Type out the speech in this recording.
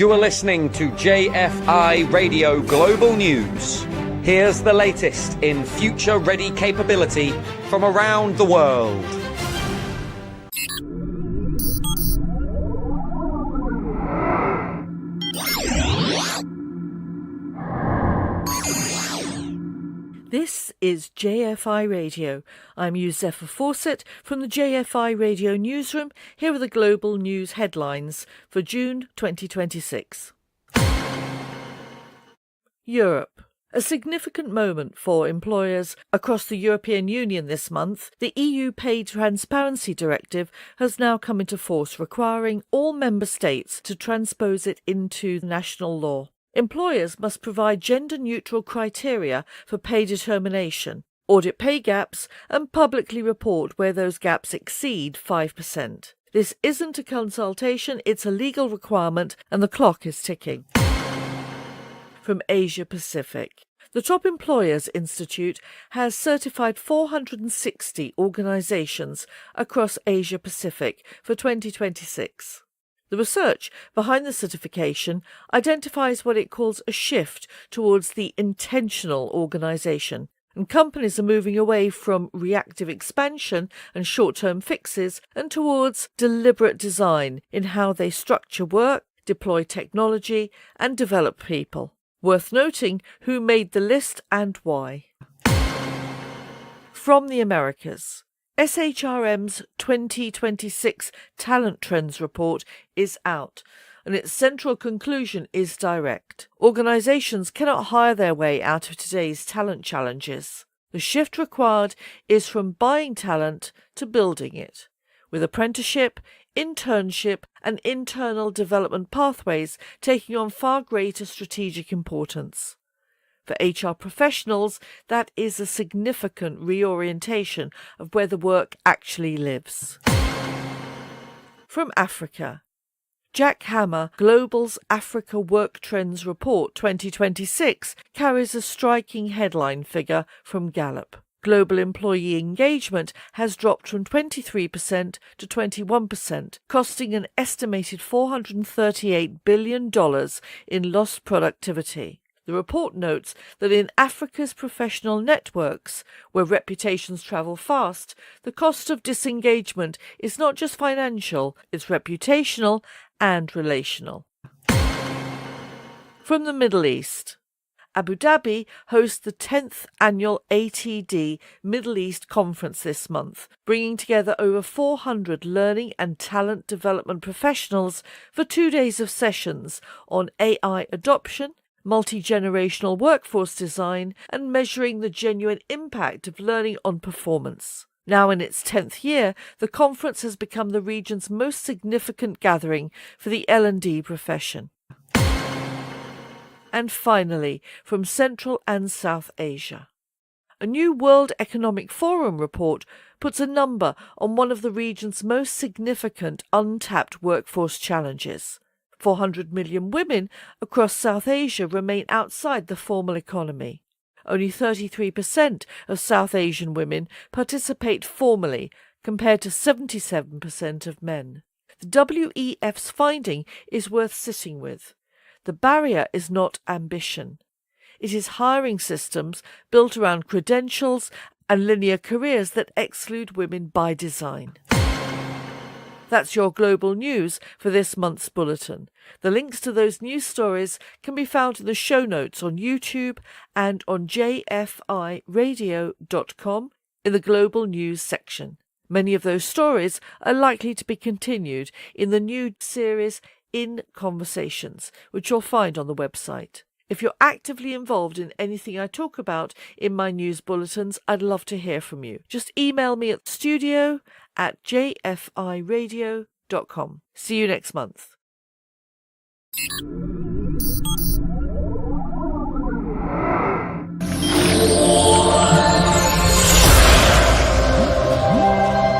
You are listening to JFI Radio Global News. Here's the latest in future-ready capability from around the world. This is JFI Radio. I'm Yousepha Fawcett from the JFI Radio Newsroom. Here are the global news headlines for June 2026. Europe. A significant moment for employers across the European Union this month. The EU Pay Transparency Directive has now come into force, requiring all member states to transpose it into national law. Employers must provide gender-neutral criteria for pay determination, audit pay gaps, and publicly report where those gaps exceed 5%. This isn't a consultation, it's a legal requirement, and the clock is ticking. From Asia Pacific. The Top Employers Institute has certified 460 organisations across Asia Pacific for 2026. The research behind the certification identifies what it calls a shift towards the intentional organisation, and companies are moving away from reactive expansion and short-term fixes and towards deliberate design in how they structure work, deploy technology and develop people. Worth noting who made the list and why. From the Americas. SHRM's 2026 Talent Trends report is out, and its central conclusion is direct. Organisations cannot hire their way out of today's talent challenges. The shift required is from buying talent to building it, with apprenticeship, internship and internal development pathways taking on far greater strategic importance. For HR professionals, that is a significant reorientation of where the work actually lives. From Africa. Jack Hammer Global's Africa Work Trends Report 2026 carries a striking headline figure from Gallup. Global employee engagement has dropped from 23% to 21%, costing an estimated $438 billion in lost productivity. The report notes that in Africa's professional networks, where reputations travel fast, the cost of disengagement is not just financial, it's reputational and relational. From the Middle East. Abu Dhabi hosts the 10th annual ATD Middle East Conference this month, bringing together over 400 learning and talent development professionals for 2 days of sessions on AI adoption, multi-generational workforce design, and measuring the genuine impact of learning on performance. Now in its 10th year, the conference has become the region's most significant gathering for the L&D profession. And finally, from Central and South Asia. A new World Economic Forum report puts a number on one of the region's most significant untapped workforce challenges. 400 million women across South Asia remain outside the formal economy. Only 33% of South Asian women participate formally, compared to 77% of men. The WEF's finding is worth sitting with. The barrier is not ambition. It is hiring systems built around credentials and linear careers that exclude women by design. That's your global news for this month's bulletin. The links to those news stories can be found in the show notes on YouTube and on jfiradio.com in the global news section. Many of those stories are likely to be continued in the new series In Conversations, which you'll find on the website. If you're actively involved in anything I talk about in my news bulletins, I'd love to hear from you. Just email me at studio@jfiradio.com. See you next month.